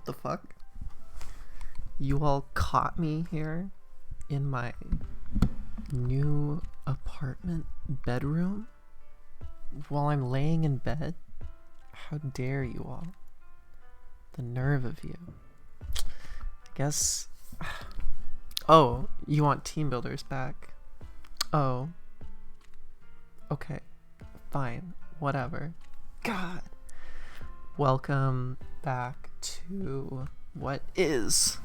What the fuck? You all caught me here in my new apartment bedroom while I'm laying in bed? How dare you all? The nerve of you. I guess... Oh, you want team builders back? Oh. Okay. Fine. Whatever. God. Welcome back to what is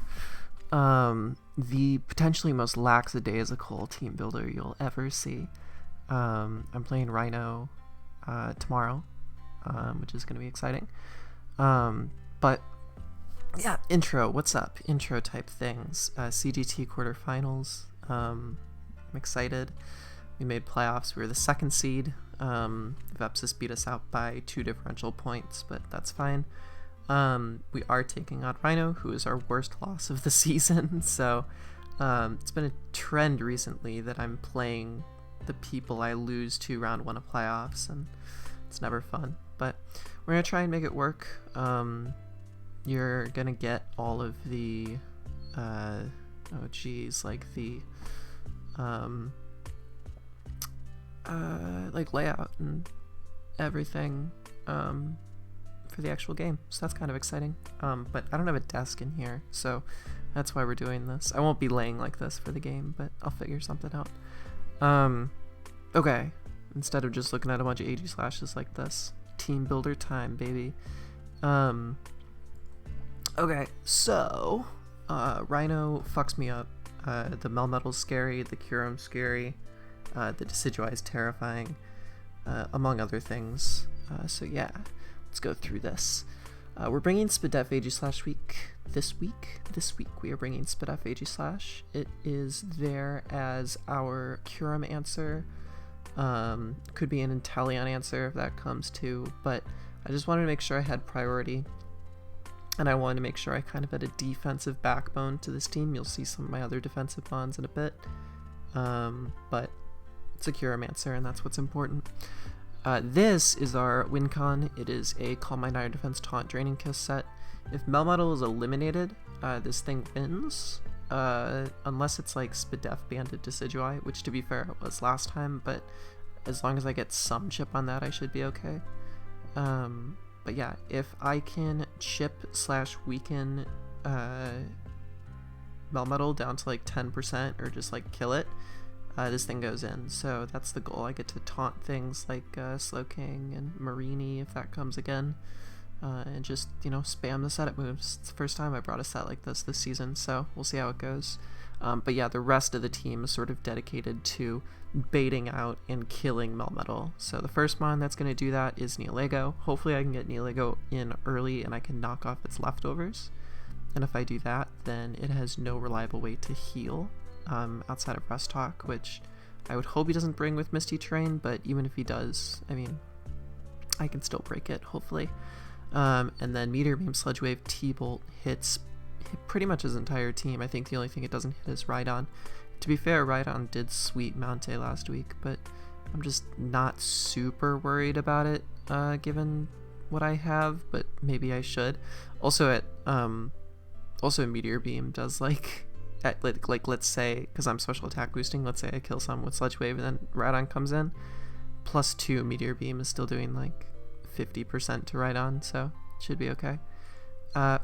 the potentially most lackadaisical team builder you'll ever see. I'm playing Rhino tomorrow, which is going to be exciting. But yeah, intro, what's up? Intro type things. CGT quarterfinals. I'm excited. We made playoffs. We were the second seed. Vepsis beat us out by 2 differential points, but that's fine. We are taking on Rhino, who is our worst loss of the season. So it's been a trend recently that I'm playing the people I lose to round 1 of playoffs, and it's never fun. But we're gonna try and make it work. You're gonna get all of the like layout and everything for the actual game, so that's kind of exciting. But I don't have a desk in here, so that's why we're doing this. I won't be laying like this for the game, but I'll figure something out. Okay, instead of just looking at a bunch of AG slashes like this, team builder time, baby. Okay, so Rhino fucks me up. The Melmetal's scary, the Curum's scary, the Decidueye is terrifying, among other things. So yeah, let's go through this. We're bringing Spidef AG Slash week. This week we are bringing Spidef AG Slash. It is there as our Curum answer. Could be an Inteleon answer if that comes too, but I just wanted to make sure I had priority. And I wanted to make sure I kind of had a defensive backbone to this team. You'll see some of my other defensive bonds in a bit. But it's a Curomancer, and that's what's important. This is our win con. It is a Calm Mind Iron Defense Taunt Draining Kiss set. If Melmetal is eliminated, this thing wins. Unless it's like Spidef banded Decidueye, which to be fair it was last time, but as long as I get some chip on that, I should be okay. But yeah, if I can chip/weaken Melmetal down to like 10% or just like kill it, this thing goes in. So that's the goal. I get to taunt things like Slowking and Marini if that comes again, and just, you know, spam the setup moves. It's the first time I brought a set like this season, so we'll see how it goes. But yeah, the rest of the team is sort of dedicated to baiting out and killing Melmetal. So the first mon that's going to do that is Neolego. Hopefully I can get Neolego in early and I can knock off its leftovers. And if I do that, then it has no reliable way to heal outside of Rest Talk, which I would hope he doesn't bring with Misty Terrain, but even if he does, I mean, I can still break it, hopefully. And then Meteor Beam, Sludge Wave, T-Bolt hit pretty much his entire team. I think the only thing it doesn't hit is Rhydon. To be fair, Rhydon did sweep Mountay last week, but I'm just not super worried about it, given what I have, but maybe I should. Also, Meteor Beam does like let's say, because I'm special attack boosting, let's say I kill someone with Sludge Wave and then Rhydon comes in, +2 Meteor Beam is still doing like 50% to Rhydon, so it should be okay.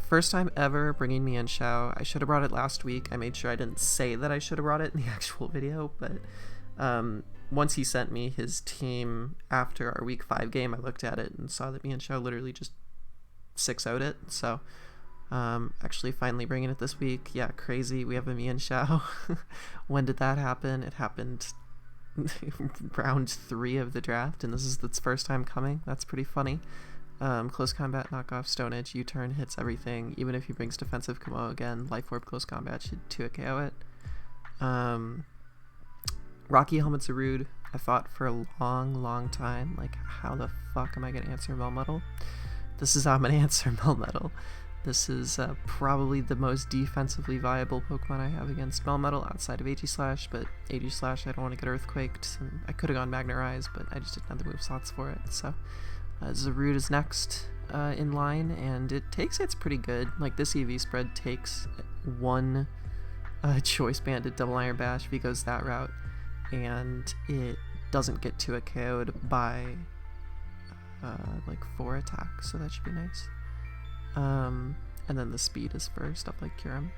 First time ever bringing me in Xiao. I should have brought it last week. I made sure I didn't say that I should have brought it in the actual video, but once he sent me his team after our week 5 game, I looked at it and saw that me and Xiao literally just 6-0'd it. So actually finally bringing it this week. Yeah, crazy. We have a me and Xiao. When did that happen? It happened round 3 of the draft, and this is its first time coming. That's pretty funny. Close combat, knockoff, Stone Edge, U-turn, hits everything. Even if he brings defensive Kamo again, Life Orb, close combat should 2-hit KO it. Rocky Helmet Zarude, I thought for a long time, like, how the fuck am I going to answer Melmetal? This is how I'm going to answer Melmetal. This is probably the most defensively viable Pokemon I have against Melmetal outside of Aegislash, but Aegislash I don't want to get Earthquaked. And I could have gone Magnerize, but I just didn't have the move slots for it, so... Zarude is next. in line, and it takes hits pretty good. Like, this EV spread takes one choice banded double iron bash if he goes that route, and it doesn't get to a KO'd by like 4 attacks, so that should be nice. And then the speed is for stuff like Kyurem.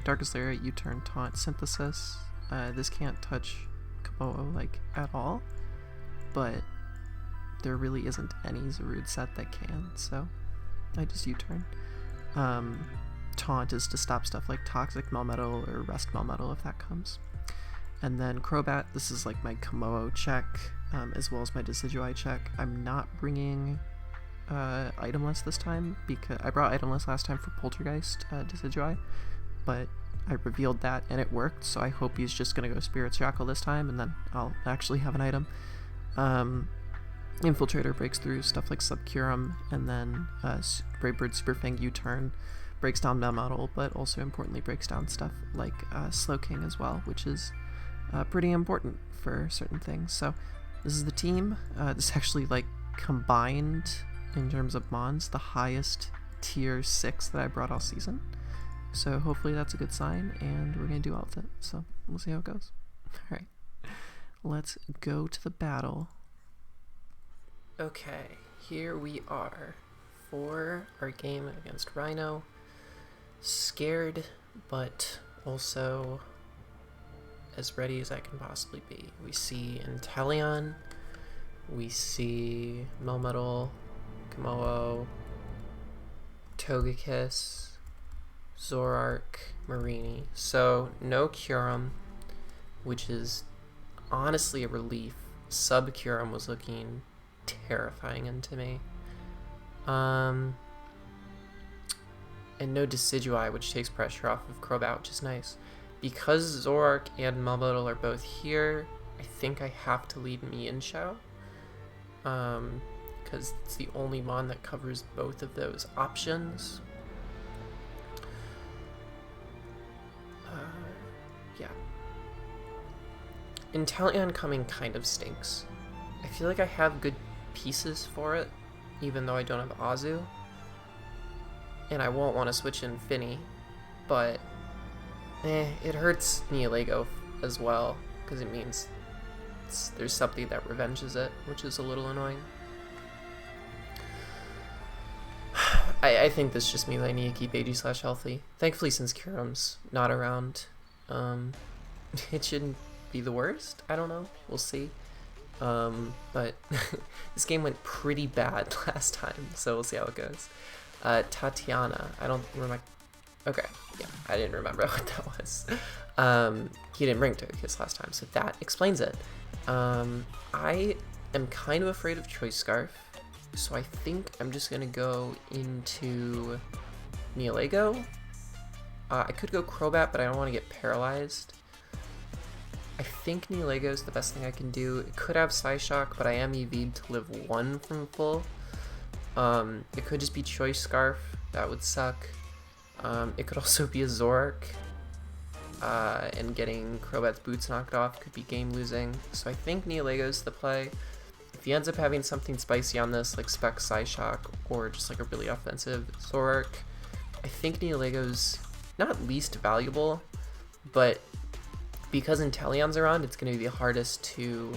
Darkest Lair, U-turn, taunt, synthesis. This can't touch Kamoa like at all, but there really isn't any Zarude set that can, so I just U-turn. Taunt is to stop stuff like Toxic Melmetal or Rest Melmetal if that comes. And then Crobat, this is like my Kamoa check, as well as my Decidueye check. I'm not bringing itemless this time, because I brought itemless last time for Poltergeist Decidueye, but I revealed that and it worked, so I hope he's just going to go Spirit Shackle this time, and then I'll actually have an item. Infiltrator breaks through stuff like Subcurum, and then Braidbird Superfang U-turn breaks down Melmetal, but also importantly breaks down stuff like Slowking as well, which is pretty important for certain things. So this is the team. This actually, like, combined in terms of mons, the highest tier 6 that I brought all season. So hopefully that's a good sign, and we're going to do all of it. So we'll see how it goes. Alright, let's go to the battle. Okay, here we are for our game against Rhino. Scared, but also as ready as I can possibly be. We see Inteleon, we see Melmetal, Kamoa, Togekiss, Zoroark, Marini. So no Kyurem, which is honestly a relief. Sub-Kyurem was looking terrifying into me. And no Decidueye, which takes pressure off of Crobat, which is nice. Because Zoroark and Melmetal are both here, I think I have to lead Mienshao. Because it's the only mon that covers both of those options. Yeah. Inteleon coming kind of stinks. I feel like I have good pieces for it, even though I don't have Azu. And I won't want to switch in Finny, but it hurts Neolego as well, because it means there's something that revenges it, which is a little annoying. I think this just means I need to keep AG/healthy. Thankfully, since Kyurem's not around, it shouldn't be the worst. I don't know. We'll see. But this game went pretty bad last time, so we'll see how it goes. Tatiana. I don't remember. Okay, yeah, I didn't remember what that was. He didn't bring Togekiss last time, so that explains it. I am kind of afraid of Choice Scarf, so I think I'm just gonna go into Neolego. I could go Crobat, but I don't want to get paralyzed. I think Neolego is the best thing I can do. It could have Psyshock, but I am EV'd to live 1 from full. It could just be Choice Scarf. That would suck. It could also be a Zoroark. And getting Crobat's boots knocked off could be game losing. So I think Neolego's the play. If he ends up having something spicy on this, like Spec Psyshock, or just like a really offensive Zoroark, I think Neolego's not least valuable, but because Inteleon's around, it's going to be the hardest to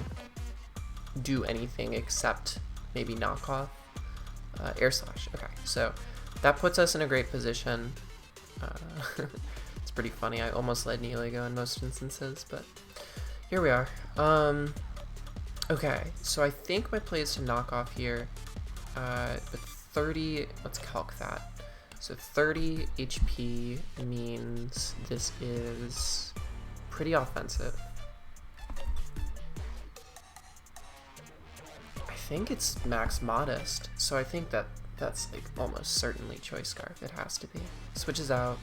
do anything except maybe knock off Air Slash. Okay, so that puts us in a great position. It's pretty funny. I almost led Neolego in most instances, but here we are. Okay, so I think my play is to knock off here. But 30, let's calc that. So 30 HP means this is pretty offensive. I think it's max modest, so I think that's like almost certainly Choice Scarf. It has to be. Switches out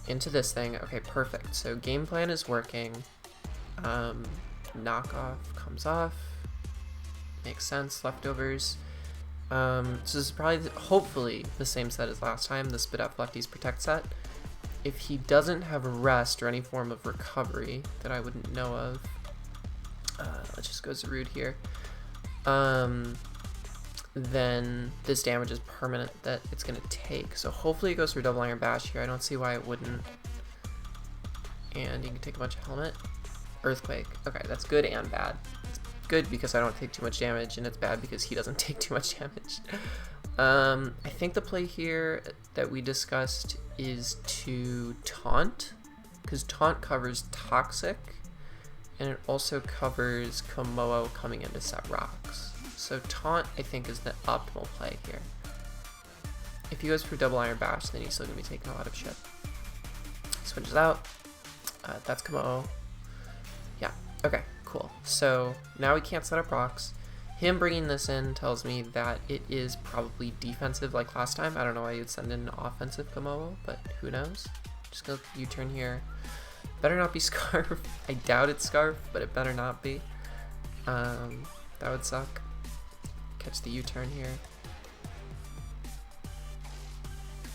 into this thing. Okay, perfect. So game plan is working. Knockoff comes off. Makes sense. Leftovers. So this is probably, hopefully, the same set as last time, the Spit Up Lefties Protect set. If he doesn't have a rest or any form of recovery that I wouldn't know of, let's just go Zarude here. then this damage is permanent that it's going to take. So hopefully it goes for double Iron Bash here. I don't see why it wouldn't. And you can take a bunch of Helmet. Earthquake. Okay, that's good and bad. It's good because I don't take too much damage, and it's bad because he doesn't take too much damage. I think the play here that we discussed is to taunt, because taunt covers Toxic, and it also covers Komodo coming in to set rocks. So taunt, I think, is the optimal play here. If he goes for double Iron Bash, then he's still going to be taking a lot of shit. Switches out. That's Komodo. Yeah, okay, cool. So now we can't set up rocks. Him bringing this in tells me that it is probably defensive like last time. I don't know why you'd send in an offensive Komodo, but who knows. Just go U-turn here. Better not be Scarf. I doubt it's Scarf, but it better not be. That would suck. Catch the U-turn here.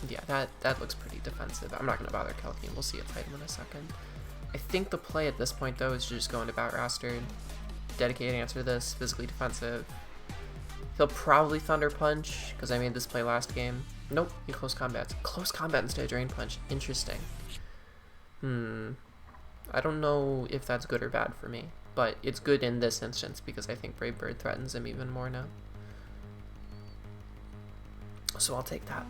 Yeah, that looks pretty defensive. I'm not going to bother Kelkin. We'll see it fight him in a second. I think the play at this point, though, is to just go into Bout Rastard. Dedicated answer to this. Physically defensive. He'll probably Thunder Punch, because I made this play last game. Nope, he close combat. Close combat instead of Drain Punch. Interesting. I don't know if that's good or bad for me, but it's good in this instance because I think Brave Bird threatens him even more now. So I'll take that.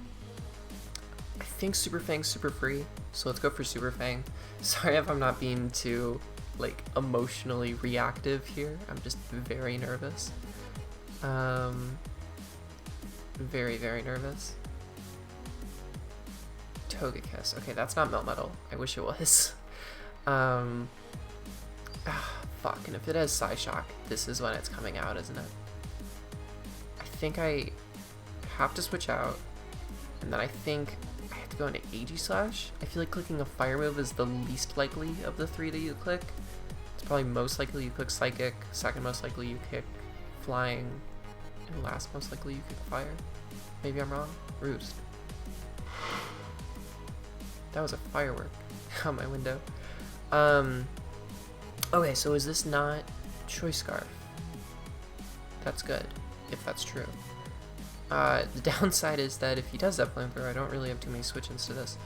I think Super Fang's super free, so let's go for Super Fang. Sorry if I'm not being too, like, emotionally reactive here. I'm just very nervous. Very, very nervous. Togekiss. Okay, that's not Melt Metal. I wish it was. Fuck, and if it has Psyshock, this is when it's coming out, isn't it? I think I have to switch out, and then I think I have to go into Aegislash. I feel like clicking a fire move is the least likely of the three that you click. It's probably most likely you click Psychic, second most likely you kick Flying, and last most likely you kick Fire. Maybe I'm wrong? Roost. That was a firework on my window. Okay, so is this not Choice Scarf? That's good, if that's true. The downside is that if he does that Flamethrower, I don't really have too many switch-ins to this.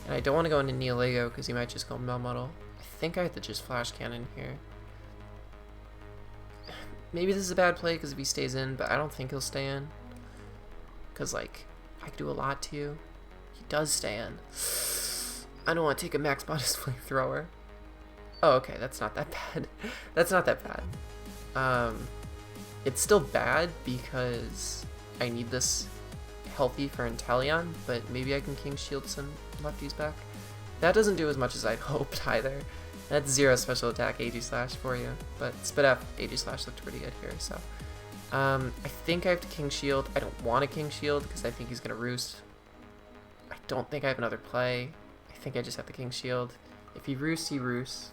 And I don't want to go into Neolego because he might just go Melmetal. I think I have to just Flash Cannon here. Maybe this is a bad play because if he stays in, but I don't think he'll stay in. Because, like, I could do a lot to you. He does stay in. I don't want to take a max bonus Flamethrower. Oh, okay, that's not that bad. That's not that bad. It's still bad because I need this healthy for Inteleon, but maybe I can King Shield some lefties back. That doesn't do as much as I'd hoped either. That's 0 special attack Aegislash for you, but Spit F Aegislash looked pretty good here, so. I think I have to King Shield. I don't want to King Shield because I think he's going to Roost. I don't think I have another play. I think I just have to King Shield. If he Roosts, he Roosts.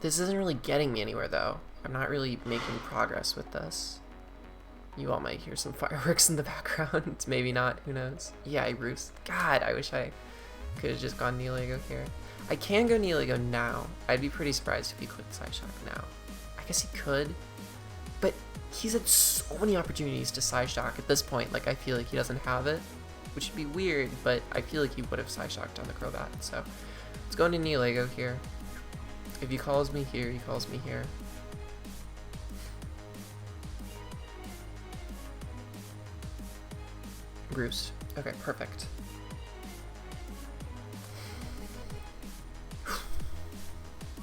This isn't really getting me anywhere, though. I'm not really making progress with this. You all might hear some fireworks in the background. Maybe not. Who knows? Yeah, I Roost. God, I wish I could have just gone Neolego here. I can go Neolego now. I'd be pretty surprised if he clicked Psyshock now. I guess he could. But he's had so many opportunities to Psyshock at this point. Like, I feel like he doesn't have it. Which would be weird, but I feel like he would have Psyshocked on the Crobat. So, let's go into Neolego here. If he calls me here, he calls me here. Roost. Okay, perfect.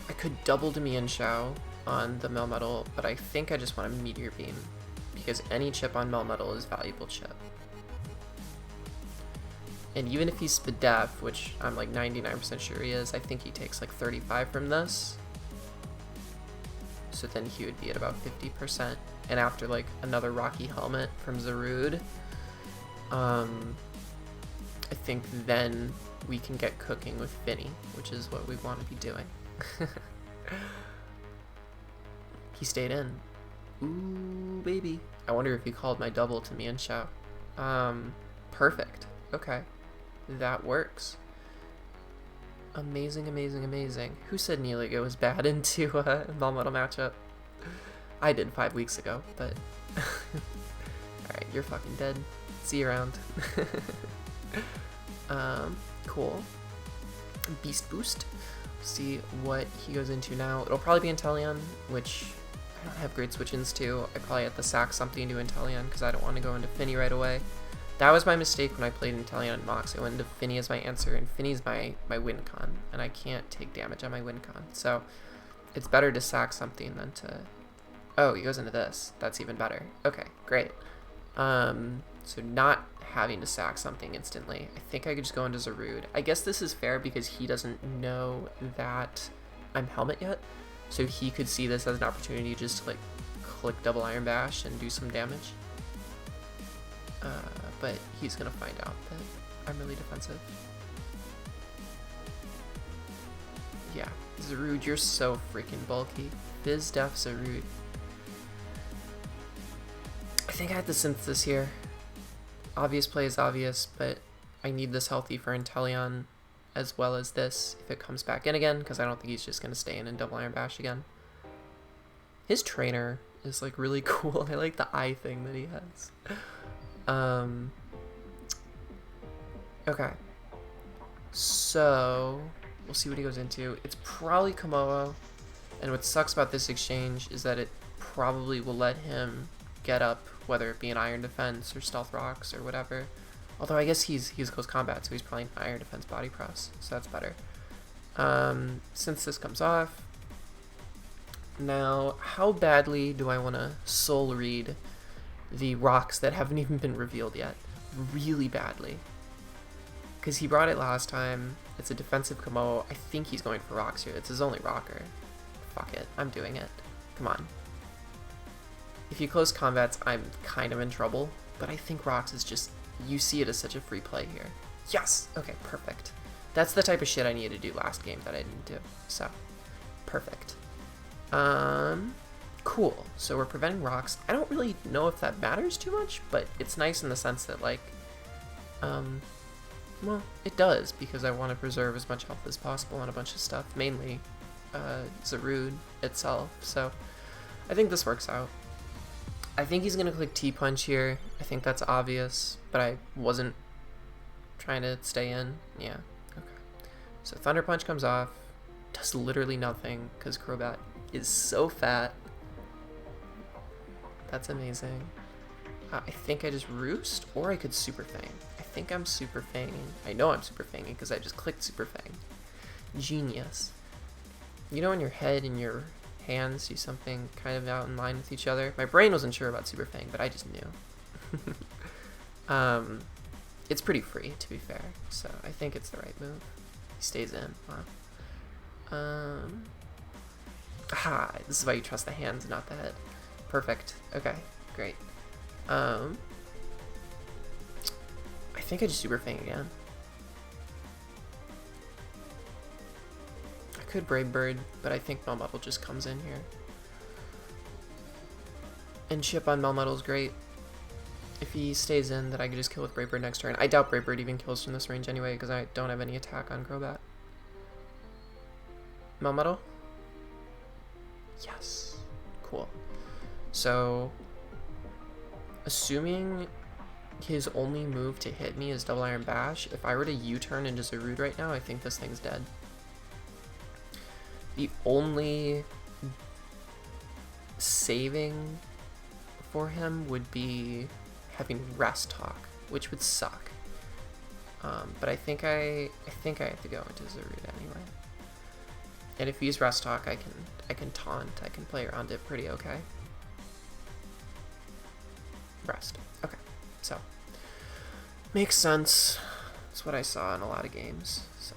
I could double to Mienshao on the Melmetal, but I think I just want a Meteor Beam, because any chip on Melmetal is valuable chip. And even if he's Spadef, which I'm like 99% sure he is, I think he takes like 35 from this. So then he would be at about 50%. And after like another Rocky Helmet from Zarude, I think then we can get cooking with Vinny, which is what we want to be doing. He stayed in. Ooh, baby. I wonder if he called my double to Mienshao. Perfect. Okay. That works. Amazing, amazing, amazing. Who said Neolego was bad into a Melmetal matchup? I did 5 weeks ago, but... Alright, you're fucking dead. See you around. Cool. Beast Boost. See what he goes into now. It'll probably be Inteleon, which I don't have great switch-ins to. I probably have to sack something to Inteleon because I don't want to go into Finny right away. That was my mistake when I played Inteleon and Mox. I went into Finny as my answer, and Finny's my win con, and I can't take damage on my win con. So it's better to sack something than to... Oh, he goes into this. That's even better. Okay, great. So not having to sack something instantly. I think I could just go into Zarude. I guess this is fair because he doesn't know that I'm Helmet yet. So he could see this as an opportunity just to like click double Iron Bash and do some damage. But he's gonna find out that I'm really defensive. Yeah, Zarude, you're so freaking bulky. Biz Def Zarude. I think I had the synthesis here. Obvious play is obvious, but I need this healthy for Inteleon as well as this if it comes back in again, because I don't think he's just going to stay in and double Iron Bash again. His trainer is like really cool. I like the eye thing that he has. Okay. So, we'll see what he goes into. It's probably Komodo, and what sucks about this exchange is that it probably will let him get up, whether it be an Iron Defense or Stealth Rocks or whatever. Although I guess he's close combat, so he's probably an Iron Defense Body Press, so that's better. Since this comes off, now how badly do I want to soul read the rocks that haven't even been revealed yet? Really badly. Because he brought it last time. It's a defensive Komodo. I think he's going for rocks here. It's his only rocker. Fuck it. I'm doing it. Come on. If you close combats, I'm kind of in trouble. But I think rocks is just... You see it as such a free play here. Yes! Okay, perfect. That's the type of shit I needed to do last game that I didn't do. So, perfect. Cool. So we're preventing rocks. I don't really know if that matters too much, but it's nice in the sense that, like... Well, it does, because I want to preserve as much health as possible on a bunch of stuff, mainly Zarude itself, so I think this works out. I think he's going to click T-Punch here. I think that's obvious, but I wasn't trying to stay in. Yeah, okay. So Thunder Punch comes off, does literally nothing, because Crobat is so fat. That's amazing. I think I just Roost, or I could Super Fang. I think I'm Super Fanging. I know I'm Super Fanging because I just clicked Super Fang. Genius. You know, in your head and your hands do something kind of out in line with each other. My brain wasn't sure about Super Fang, but I just knew. It's pretty free, to be fair, so I think it's the right move. He stays in. Wow. Aha, this is why you trust the hands, not the head. Perfect. Okay, great. I think I just Super Fang again. I could Brave Bird, but I think Melmetal just comes in here. And chip on Melmetal is great. If he stays in, then I could just kill with Brave Bird next turn. I doubt Brave Bird even kills from this range anyway, because I don't have any attack on Crobat. Melmetal? Yes. Cool. So, assuming his only move to hit me is Double Iron Bash, if I were to U-turn into Zarude right now, I think this thing's dead. The only saving for him would be having Rest Talk, which would suck. But I think I have to go into Zarude anyway. And if he's Rest Talk, I can taunt. I can play around it pretty okay. Rest. Okay. So, makes sense. That's what I saw in a lot of games. So,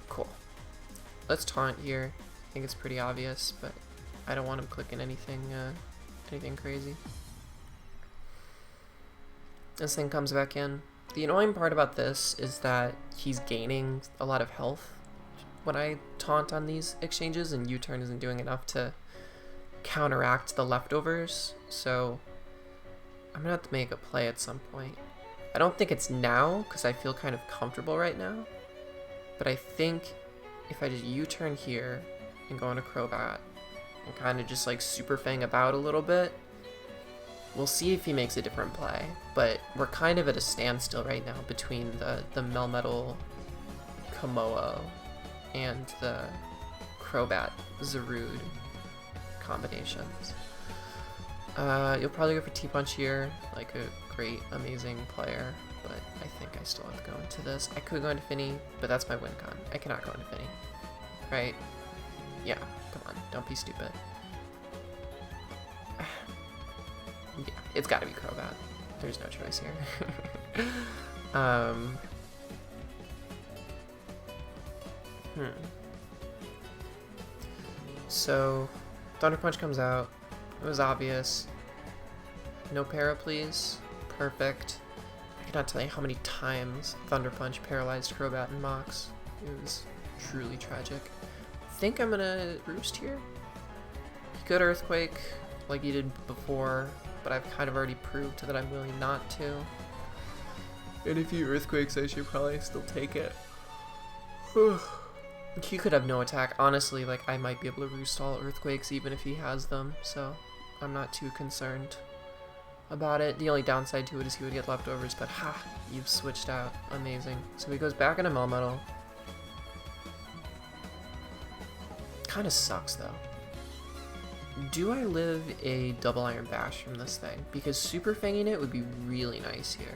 cool. Let's taunt here. I think it's pretty obvious, but I don't want him clicking anything crazy. This thing comes back in. The annoying part about this is that he's gaining a lot of health when I taunt on these exchanges, and U-turn isn't doing enough to counteract the leftovers, so I'm gonna have to make a play at some point. I don't think it's now, because I feel kind of comfortable right now, but I think if I just U-turn here and go into Crobat and kind of just like Super Fang about a little bit, we'll see if he makes a different play. But we're kind of at a standstill right now between the Melmetal Komodo and the Crobat Zarude combinations. You'll probably go for T-Punch here, like a great, amazing player, but I think I still have to go into this. I could go into Finny, but that's my win con. I cannot go into Finny, right? Yeah, come on, don't be stupid. Yeah, it's gotta be Crobat. There's no choice here. So, Thunder Punch comes out. It was obvious. No para, please. Perfect. I cannot tell you how many times Thunder Punch paralyzed Crobat and Mox. It was truly tragic. I think I'm gonna Roost here. He could Earthquake like he did before, but I've kind of already proved that I'm willing not to. And if he Earthquakes, I should probably still take it. He could have no attack. Honestly, like, I might be able to Roost all Earthquakes even if he has them, so I'm not too concerned about it. The only downside to it is he would get leftovers, but ha! You've switched out. Amazing. So he goes back into Melmetal. Kinda sucks, though. Do I live a double Iron Bash from this thing? Because Super Fanging it would be really nice here.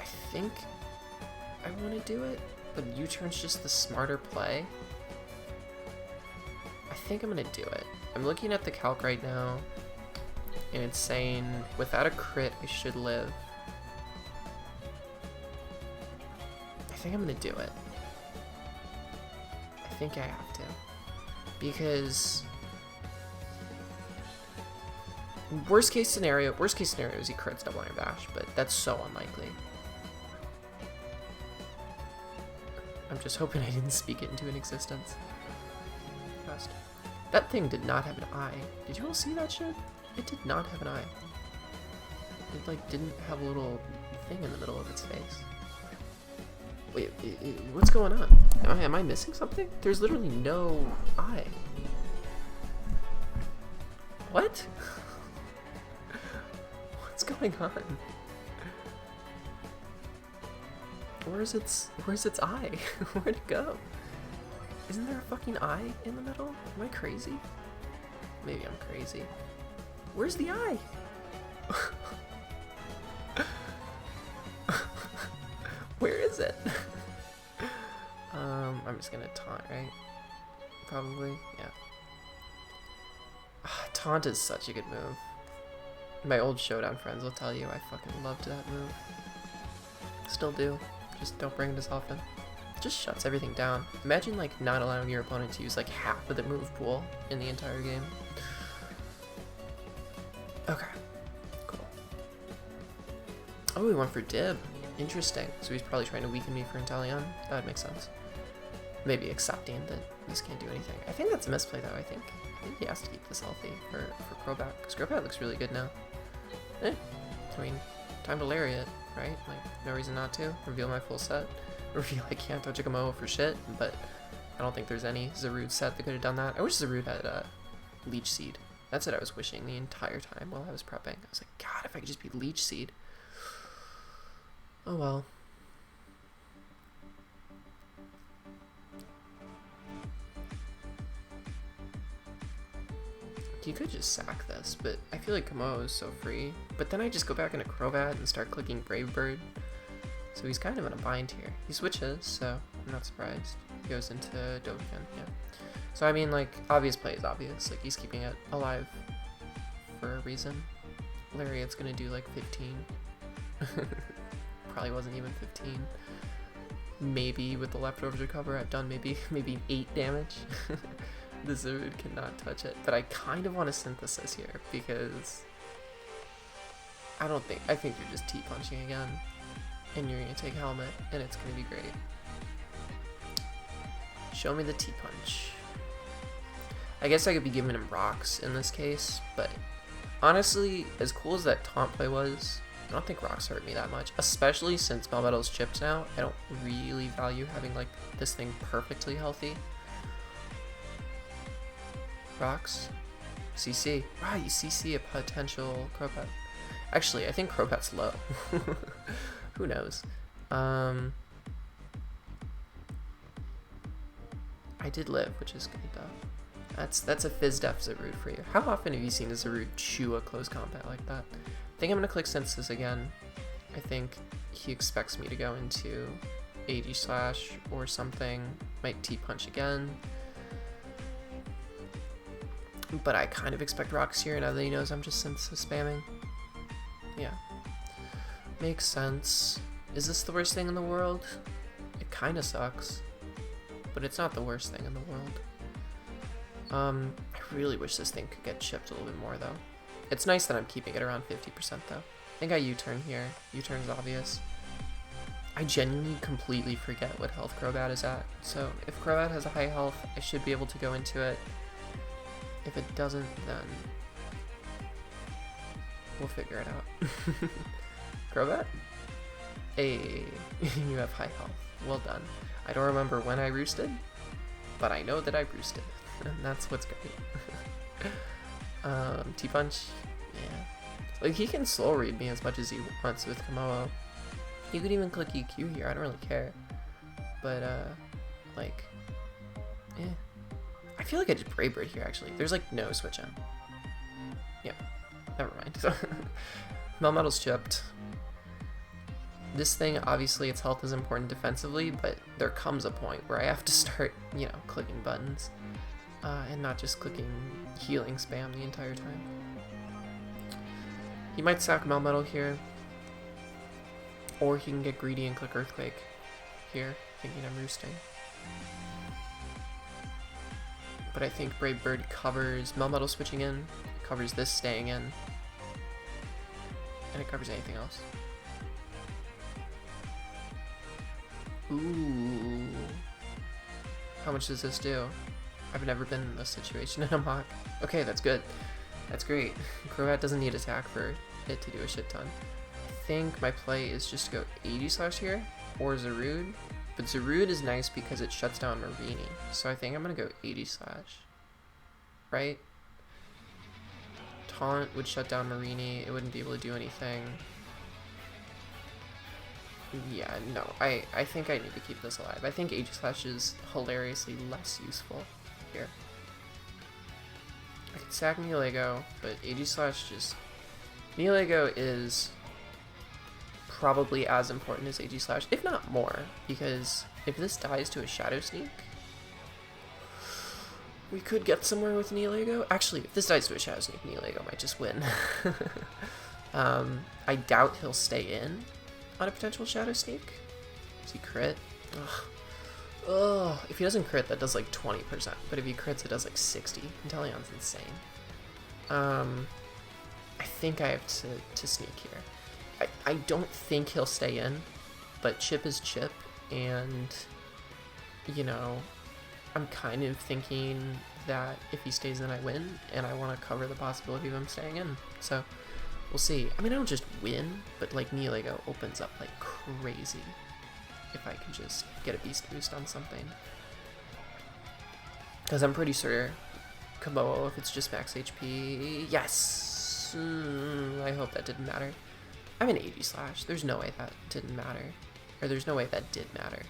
I think I want to do it, but U-turn's just the smarter play. I think I'm going to do it. I'm looking at the calc right now, and it's saying without a crit, I should live. I think I'm going to do it. I think I have to. Because worst case scenario is he crits double Iron Bash, but that's so unlikely. I'm just hoping I didn't speak it into an existence. Trust. That thing did not have an eye. Did you all see that shit? It did not have an eye. It like didn't have a little thing in the middle of its face. Wait, what's going on? Am I missing something? There's literally no eye. What? What's going on? Where's its eye? Where'd it go? Isn't there a fucking eye in the middle? Am I crazy? Maybe I'm crazy. Where's the eye? Where is it? I'm just gonna taunt, right? Probably, yeah. Taunt is such a good move. My old Showdown friends will tell you I fucking loved that move. Still do. Just don't bring it as often. It just shuts everything down. Imagine like not allowing your opponent to use like half of the move pool in the entire game. Okay. Cool. Oh, we went for Dib. Interesting. So he's probably trying to weaken me for Inteleon. That would make sense. Maybe accepting that this can't do anything. I think that's a misplay though, I think he has to keep this healthy for Crobat. Because Crobat looks really good now. I mean, time to Lariat, right? Like, no reason not to. Reveal my full set. Reveal I can't touch a Komodo for shit, but I don't think there's any Zarude set that could have done that. I wish Zarude had Leech Seed. That's what I was wishing the entire time while I was prepping. I was like, God, if I could just be Leech Seed. Oh well. You could just sack this, but I feel like Komodo is so free. But then I just go back into Crobat and start clicking Brave Bird. So he's kind of in a bind here. He switches, so I'm not surprised. He goes into Dogen, yeah. So I mean, like, obvious play is obvious. Like, he's keeping it alive for a reason. Lariat's gonna do like 15. Probably wasn't even 15. Maybe with the leftovers recover, I've done maybe 8 damage. The Zarude cannot touch it, but I kind of want to synthesis here because I think you're just T-punching again, and you're gonna take Helmet, and it's gonna be great. Show me the T-punch. I guess I could be giving him rocks in this case, but honestly, as cool as that taunt play was, I don't think rocks hurt me that much, especially since Melmetal's chipped now. I don't really value having like this thing perfectly healthy. Rocks, CC. Wow, you CC a potential Crobat. Actually, I think Crobat's low. Who knows? I did live, which is good though. That's a Fizz-Def Zarude for you. How often have you seen a Zarude chew a close combat like that? I think I'm gonna click Senses again. I think he expects me to go into AG Slash or something. Might T-Punch again. But I kind of expect rocks here now that he knows I'm just Senses spamming. Yeah. Makes sense. Is this the worst thing in the world? It kind of sucks. But it's not the worst thing in the world. I really wish this thing could get chipped a little bit more though. It's nice that I'm keeping it around 50% though. I think I U-turn here. U-turn is obvious. I genuinely completely forget what health Crobat is at. So if Crobat has a high health, I should be able to go into it. If it doesn't, then we'll figure it out. Crobat? Hey, you have high health. Well done. I don't remember when I roosted, but I know that I roosted, and that's what's great. T-Punch? Yeah. Like, he can slow read me as much as he wants with Komodo. You could even click EQ here, I don't really care. But, like, eh. I feel like I did Brave Bird here, actually. There's, like, no switch on. Yeah, never mind. Melmetal's chipped. This thing, obviously, its health is important defensively, but there comes a point where I have to start, you know, clicking buttons. And not just clicking healing spam the entire time. He might sack Melmetal here. Or he can get greedy and click Earthquake here, thinking I'm roosting. But I think Brave Bird covers Melmetal switching in, covers this staying in, and it covers anything else. Ooh. How much does this do? I've never been in this situation in a mock. Okay, that's good. That's great. Crobat doesn't need attack for it to do a shit ton. I think my play is just to go 80 slash here, or Zarude. But Zarude is nice because it shuts down Marini. So I think I'm gonna go 80 slash. Right? Taunt would shut down Marini. It wouldn't be able to do anything. Yeah, no. I think I need to keep this alive. I think 80 slash is hilariously less useful here. I could sack Neolego, but 80 slash just... Neolego is probably as important as 80 slash, if not more, because if this dies to a Shadow Sneak, we could get somewhere with Neolego. Actually, if this dies to a Shadow Sneak, Neolego might just win. I doubt he'll stay in on a potential Shadow Sneak. Does he crit? Ugh. Ugh. If he doesn't crit, that does like 20%, but if he crits, it does like 60. Inteleon's insane. I think I have to sneak here. I don't think he'll stay in, but chip is chip, and, you know, I'm kind of thinking that if he stays in, I win, and I want to cover the possibility of him staying in, so we'll see. I mean, I don't just win, but, like, Neolego opens up like crazy if I can just get a Beast Boost on something. Because I'm pretty sure Komodo, if it's just max HP, yes! I hope that didn't matter. I'm an 80 slash. There's no way that didn't matter. Or there's no way that did matter.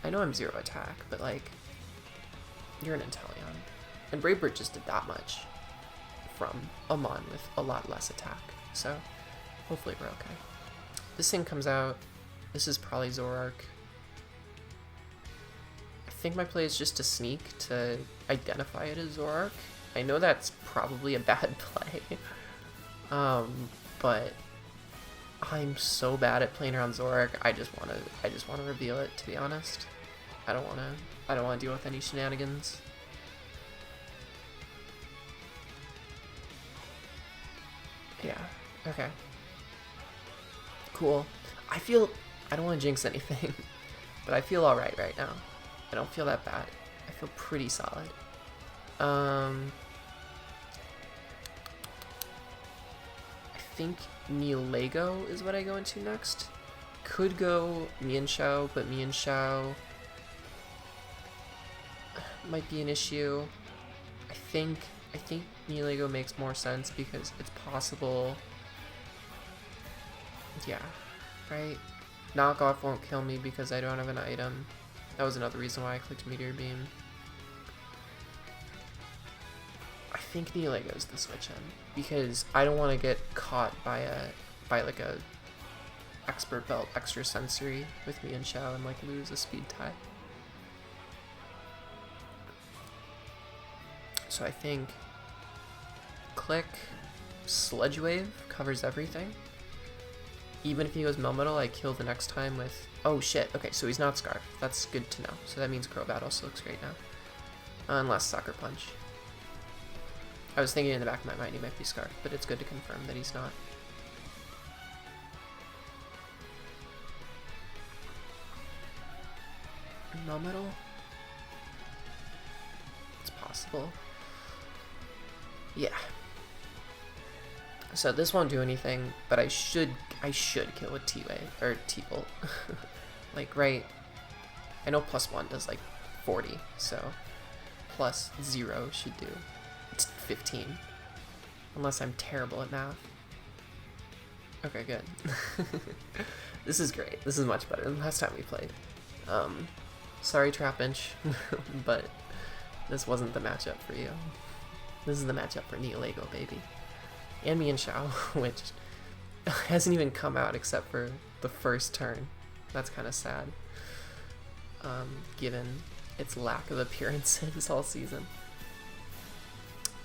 I know I'm 0 attack, but like, you're an Inteleon. And Brave Bird just did that much from a Mon with a lot less attack. So, hopefully we're okay. This thing comes out. This is probably Zoroark. I think my play is just to sneak to identify it as Zoroark. I know that's probably a bad play. But I'm so bad at playing around Zoroark. I just wanna reveal it, to be honest. I don't wanna deal with any shenanigans. Yeah, okay. Cool. I don't wanna jinx anything, but I feel alright right now. I don't feel that bad. I feel pretty solid. I think Lego is what I go into next. Could go Mienshao, but Mienshao might be an issue. I think Lego makes more sense because it's possible. Yeah, right? Knockoff won't kill me because I don't have an item. That was another reason why I clicked Meteor Beam. I think Lego is the switch in because I don't want to get caught by like a expert belt extra sensory with Mienshao and like lose a speed tie. So I think click Sludge Wave covers everything. Even if he goes Melmetal, I kill the next time with... Oh shit, okay, so he's not Scarf. That's good to know. So that means Crobat also looks great now. Unless Sucker Punch. I was thinking in the back of my mind he might be Scarf, but it's good to confirm that he's not. Melmetal? It's possible. Yeah. So this won't do anything, but I should kill with T-Wave, or T-Bolt. Like, right, I know +1 does like 40, so +0 should do 15. Unless I'm terrible at math. Okay, good. This is great. This is much better than last time we played. Sorry, Trapinch, but this wasn't the matchup for you. This is the matchup for Lego, baby. And Mienshao, which hasn't even come out except for the first turn. That's kind of sad, given its lack of appearances all season.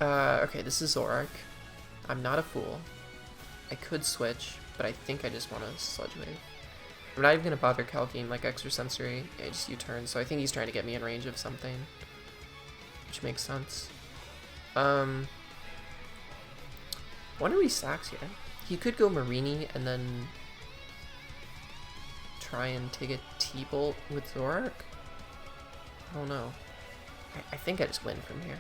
Okay, this is Zoroark. I'm not a fool. I could switch, but I think I just want to Sludge Wave. I'm not even going to bother calculating like extra sensory. I just U-turn, so I think he's trying to get me in range of something, which makes sense. Wonder he sacks here. He could go Marini and then try and take a T-Bolt with Zoroark. I don't know. I think I just win from here.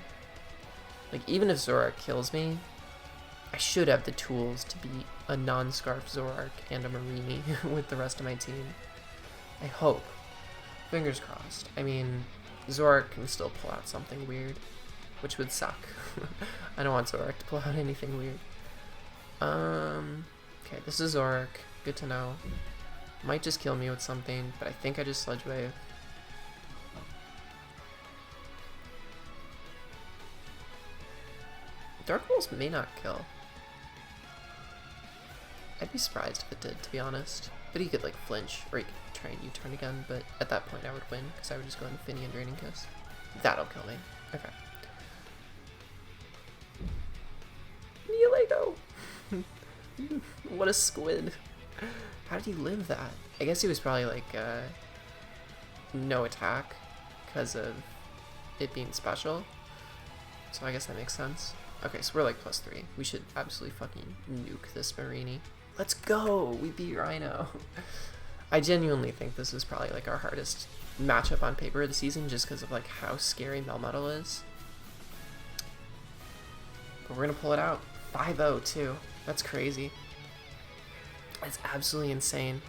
Like, even if Zoroark kills me, I should have the tools to beat a non-Scarf Zoroark and a Marini with the rest of my team. I hope. Fingers crossed. I mean, Zoroark can still pull out something weird, which would suck. I don't want Zoroark to pull out anything weird. Okay, this is Zoroark. Good to know. Might just kill me with something, but I think I just Sludge Wave. Dark Pulse may not kill. I'd be surprised if it did, to be honest. But he could like flinch, or he could try and U-turn again, but at that point I would win, because I would just go Infinity and Draining Kiss. That'll kill me. Okay. Lego! What a squid. How did he live that? I guess he was probably like, no attack, because of it being special. So I guess that makes sense. Okay, so we're like +3. We should absolutely fucking nuke this Marini. Let's go! We beat Rhino. I genuinely think this is probably like our hardest matchup on paper of the season, just because of like how scary Melmetal is. But we're gonna pull it out. 5-0 too. That's crazy. That's absolutely insane.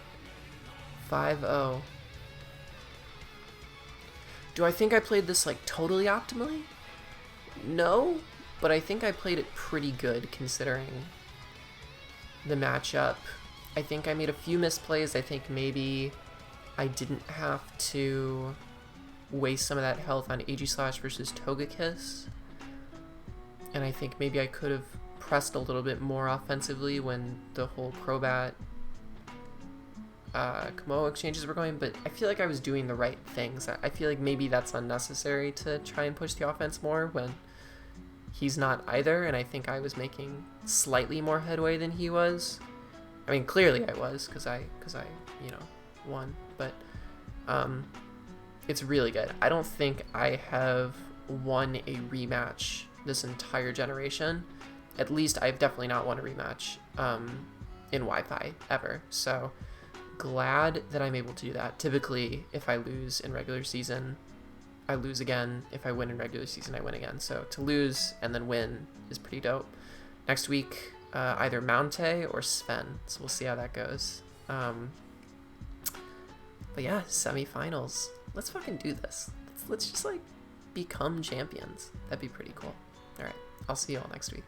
5-0. Do I think I played this like totally optimally? No, but I think I played it pretty good considering the matchup. I think I made a few misplays. I think maybe I didn't have to waste some of that health on Aegislash versus Togekiss. And I think maybe I could have pressed a little bit more offensively when the whole Crobat Komodo exchanges were going, but I feel like I was doing the right things. I feel like maybe that's unnecessary to try and push the offense more when he's not either, and I think I was making slightly more headway than he was. I mean, clearly I was, because I you know, won, but it's really good. I don't think I have won a rematch this entire generation. At least I've definitely not won a rematch in Wi-Fi ever, so glad that I'm able to do that. Typically, if I lose in regular season, I lose again. If I win in regular season, I win again. So to lose and then win is pretty dope. Next week, either Mounte or Sven. So we'll see how that goes. But yeah, semifinals. Let's fucking do this. Let's just like become champions. That'd be pretty cool. All right, I'll see you all next week.